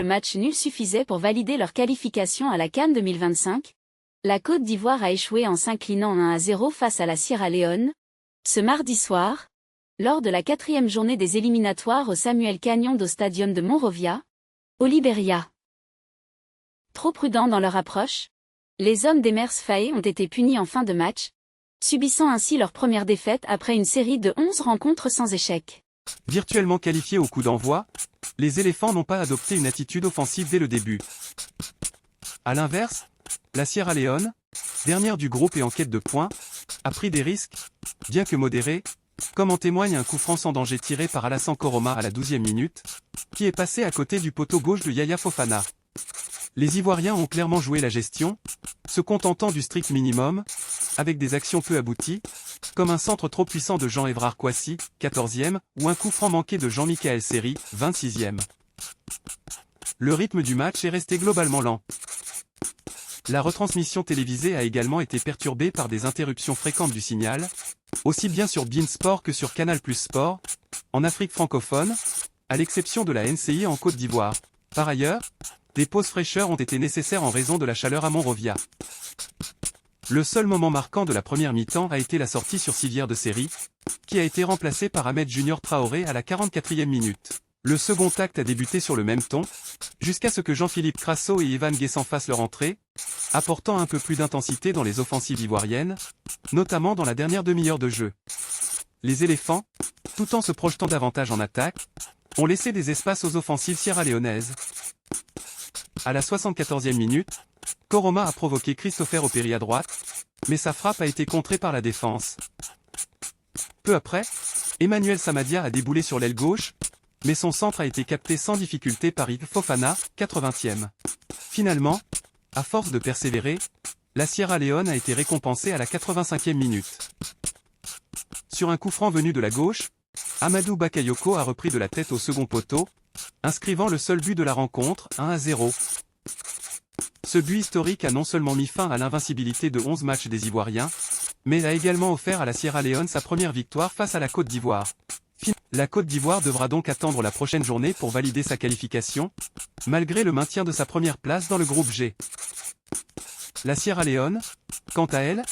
match nul suffisait pour valider leur qualification à la CAN 2025, la Côte d'Ivoire a échoué en s'inclinant 1-0 face à la Sierra Leone, ce mardi soir, lors de la 4e journée des éliminatoires au Samuel Canyon au Stadium de Monrovia, au Libéria. Trop prudents dans leur approche, les hommes d'Emers Faé ont été punis en fin de match, subissant ainsi leur première défaite après une série de 11 rencontres sans échec. Virtuellement qualifiés au coup d'envoi, les éléphants n'ont pas adopté une attitude offensive dès le début. À l'inverse, la Sierra Leone, dernière du groupe et en quête de points, a pris des risques, bien que modérés, comme en témoigne un coup franc sans danger tiré par Alassane Koroma à la 12e minute, qui est passé à côté du poteau gauche de Yaya Fofana. Les Ivoiriens ont clairement joué la gestion, se contentant du strict minimum, avec des actions peu abouties, comme un centre trop puissant de Jean-Évrard Kouassi, 14e, ou un coup franc manqué de Jean-Michaël Seri, 26e. Le rythme du match est resté globalement lent. La retransmission télévisée a également été perturbée par des interruptions fréquentes du signal, aussi bien sur beIN Sport que sur Canal+ Sport, en Afrique francophone, à l'exception de la NCI en Côte d'Ivoire. Par ailleurs, des pauses fraîcheurs ont été nécessaires en raison de la chaleur à Monrovia. Le seul moment marquant de la première mi-temps a été la sortie sur civière de Seri, qui a été remplacé par Ahmed Junior Traoré à la 44e minute. Le second acte a débuté sur le même ton, jusqu'à ce que Jean-Philippe Crasso et Evan Guessant fassent leur entrée, apportant un peu plus d'intensité dans les offensives ivoiriennes, notamment dans la dernière demi-heure de jeu. Les éléphants, tout en se projetant davantage en attaque, ont laissé des espaces aux offensives sierra-léonaises. À la 74e minute, Koroma a provoqué Christopher Opéry à droite, mais sa frappe a été contrée par la défense. Peu après, Emmanuel Samadia a déboulé sur l'aile gauche, mais son centre a été capté sans difficulté par Yves Fofana, 80e. Finalement, à force de persévérer, la Sierra Leone a été récompensée à la 85e minute. Sur un coup franc venu de la gauche, Amadou Bakayoko a repris de la tête au second poteau, inscrivant le seul but de la rencontre, 1-0. Ce but historique a non seulement mis fin à l'invincibilité de 11 matchs des Ivoiriens, mais a également offert à la Sierra Leone sa première victoire face à la Côte d'Ivoire. La Côte d'Ivoire devra donc attendre la prochaine journée pour valider sa qualification, malgré le maintien de sa première place dans le groupe G. La Sierra Leone, quant à elle,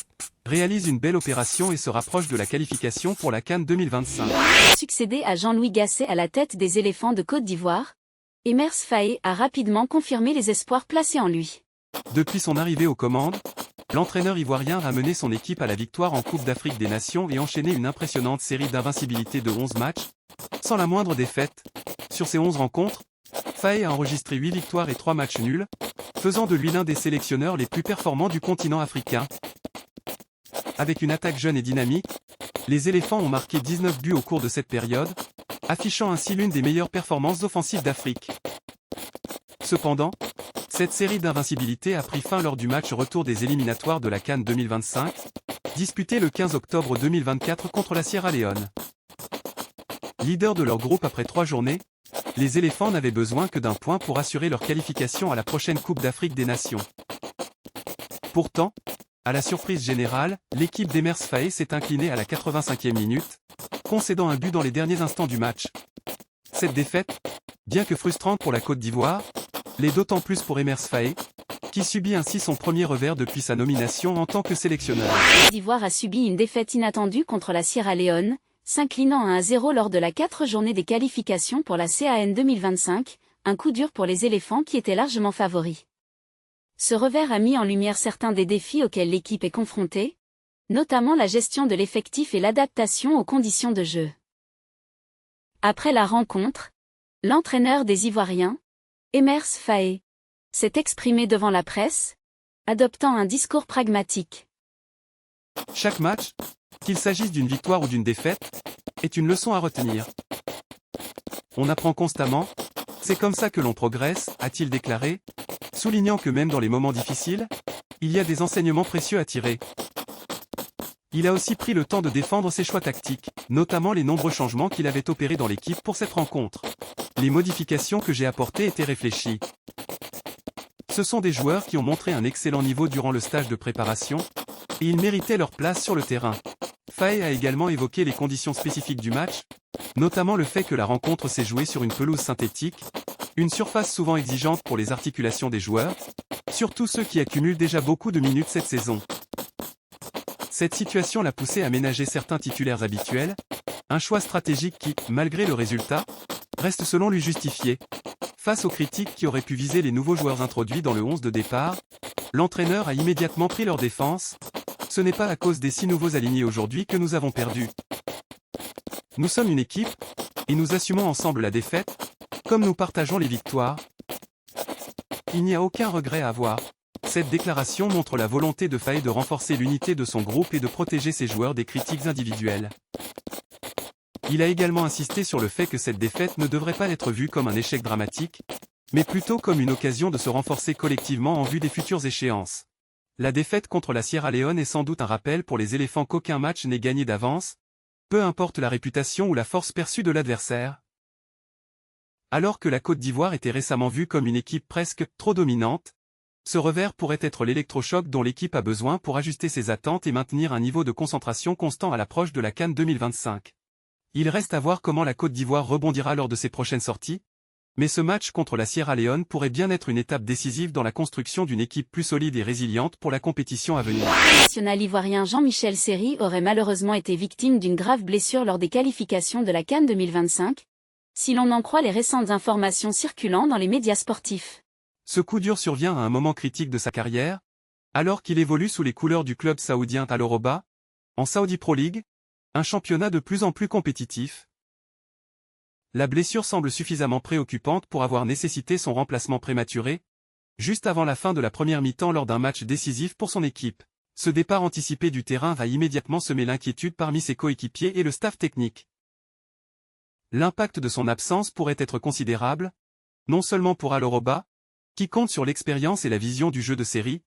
réalise une belle opération et se rapproche de la qualification pour la CAN 2025. Succédé à Jean-Louis Gasset à la tête des éléphants de Côte d'Ivoire, Emers Faé a rapidement confirmé les espoirs placés en lui. Depuis son arrivée aux commandes, l'entraîneur ivoirien a mené son équipe à la victoire en Coupe d'Afrique des Nations et enchaîné une impressionnante série d'invincibilité de 11 matchs, sans la moindre défaite. Sur ces 11 rencontres, Faé a enregistré 8 victoires et 3 matchs nuls, faisant de lui l'un des sélectionneurs les plus performants du continent africain. Avec une attaque jeune et dynamique, les éléphants ont marqué 19 buts au cours de cette période, affichant ainsi l'une des meilleures performances offensives d'Afrique. Cependant, cette série d'invincibilité a pris fin lors du match retour des éliminatoires de la CAN 2025, disputé le 15 octobre 2024 contre la Sierra Leone. Leader de leur groupe après 3 journées, les éléphants n'avaient besoin que d'un point pour assurer leur qualification à la prochaine Coupe d'Afrique des Nations. Pourtant, à la surprise générale, l'équipe d'Emers Faé s'est inclinée à la 85e minute, concédant un but dans les derniers instants du match. Cette défaite, bien que frustrante pour la Côte d'Ivoire, l'est d'autant plus pour Emers Faé, qui subit ainsi son premier revers depuis sa nomination en tant que sélectionneur. La Côte d'Ivoire a subi une défaite inattendue contre la Sierra Leone, s'inclinant 1-0 lors de la 4 journée des qualifications pour la CAN 2025, un coup dur pour les éléphants qui étaient largement favoris. Ce revers a mis en lumière certains des défis auxquels l'équipe est confrontée, notamment la gestion de l'effectif et l'adaptation aux conditions de jeu. Après la rencontre, l'entraîneur des Ivoiriens, Emers Faé, s'est exprimé devant la presse, adoptant un discours pragmatique. Chaque match, qu'il s'agisse d'une victoire ou d'une défaite, est une leçon à retenir. On apprend constamment, c'est comme ça que l'on progresse, a-t-il déclaré, soulignant que même dans les moments difficiles, il y a des enseignements précieux à tirer. Il a aussi pris le temps de défendre ses choix tactiques, notamment les nombreux changements qu'il avait opérés dans l'équipe pour cette rencontre. Les modifications que j'ai apportées étaient réfléchies. Ce sont des joueurs qui ont montré un excellent niveau durant le stage de préparation, et ils méritaient leur place sur le terrain. Faé a également évoqué les conditions spécifiques du match, notamment le fait que la rencontre s'est jouée sur une pelouse synthétique, Une surface souvent exigeante pour les articulations des joueurs, surtout ceux qui accumulent déjà beaucoup de minutes cette saison. Cette situation l'a poussé à ménager certains titulaires habituels, un choix stratégique qui, malgré le résultat, reste selon lui justifié. Face aux critiques qui auraient pu viser les nouveaux joueurs introduits dans le 11 de départ, l'entraîneur a immédiatement pris leur défense. Ce n'est pas à cause des 6 nouveaux alignés aujourd'hui que nous avons perdu. Nous sommes une équipe, et nous assumons ensemble la défaite, comme nous partageons les victoires. Il n'y a aucun regret à avoir. Cette déclaration montre la volonté de Faye de renforcer l'unité de son groupe et de protéger ses joueurs des critiques individuelles. Il a également insisté sur le fait que cette défaite ne devrait pas être vue comme un échec dramatique, mais plutôt comme une occasion de se renforcer collectivement en vue des futures échéances. La défaite contre la Sierra Leone est sans doute un rappel pour les éléphants qu'aucun match n'est gagné d'avance, peu importe la réputation ou la force perçue de l'adversaire. Alors que la Côte d'Ivoire était récemment vue comme une équipe presque trop dominante, ce revers pourrait être l'électrochoc dont l'équipe a besoin pour ajuster ses attentes et maintenir un niveau de concentration constant à l'approche de la CAN 2025. Il reste à voir comment la Côte d'Ivoire rebondira lors de ses prochaines sorties, mais ce match contre la Sierra Leone pourrait bien être une étape décisive dans la construction d'une équipe plus solide et résiliente pour la compétition à venir. Le national ivoirien Jean-Michel Seri aurait malheureusement été victime d'une grave blessure lors des qualifications de la CAN 2025, si l'on en croit les récentes informations circulant dans les médias sportifs. Ce coup dur survient à un moment critique de sa carrière, alors qu'il évolue sous les couleurs du club saoudien Al Oroba, en Saudi Pro League, un championnat de plus en plus compétitif. La blessure semble suffisamment préoccupante pour avoir nécessité son remplacement prématuré, juste avant la fin de la première mi-temps lors d'un match décisif pour son équipe. Ce départ anticipé du terrain va immédiatement semer l'inquiétude parmi ses coéquipiers et le staff technique. L'impact de son absence pourrait être considérable, non seulement pour Al Oroba, qui compte sur l'expérience et la vision du jeu de série,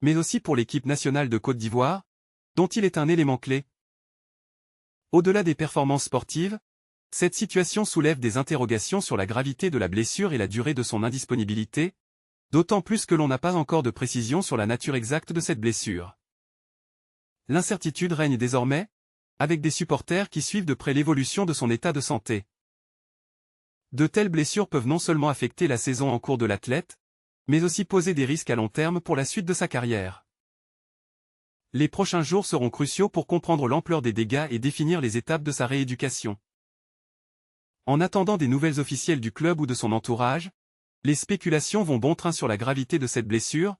mais aussi pour l'équipe nationale de Côte d'Ivoire, dont il est un élément clé. Au-delà des performances sportives, cette situation soulève des interrogations sur la gravité de la blessure et la durée de son indisponibilité, d'autant plus que l'on n'a pas encore de précision sur la nature exacte de cette blessure. L'incertitude règne désormais, avec des supporters qui suivent de près l'évolution de son état de santé. De telles blessures peuvent non seulement affecter la saison en cours de l'athlète, mais aussi poser des risques à long terme pour la suite de sa carrière. Les prochains jours seront cruciaux pour comprendre l'ampleur des dégâts et définir les étapes de sa rééducation. En attendant des nouvelles officielles du club ou de son entourage, les spéculations vont bon train sur la gravité de cette blessure,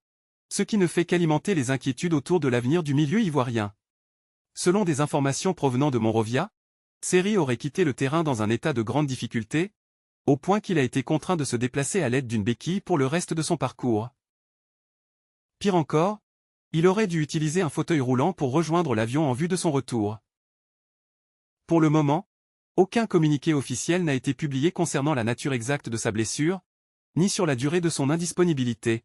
ce qui ne fait qu'alimenter les inquiétudes autour de l'avenir du milieu ivoirien. Selon des informations provenant de Monrovia, Seri aurait quitté le terrain dans un état de grande difficulté, au point qu'il a été contraint de se déplacer à l'aide d'une béquille pour le reste de son parcours. Pire encore, il aurait dû utiliser un fauteuil roulant pour rejoindre l'avion en vue de son retour. Pour le moment, aucun communiqué officiel n'a été publié concernant la nature exacte de sa blessure, ni sur la durée de son indisponibilité.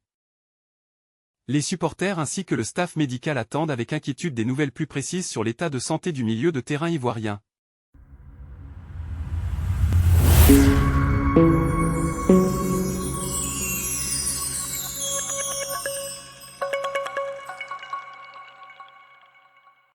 Les supporters ainsi que le staff médical attendent avec inquiétude des nouvelles plus précises sur l'état de santé du milieu de terrain ivoirien.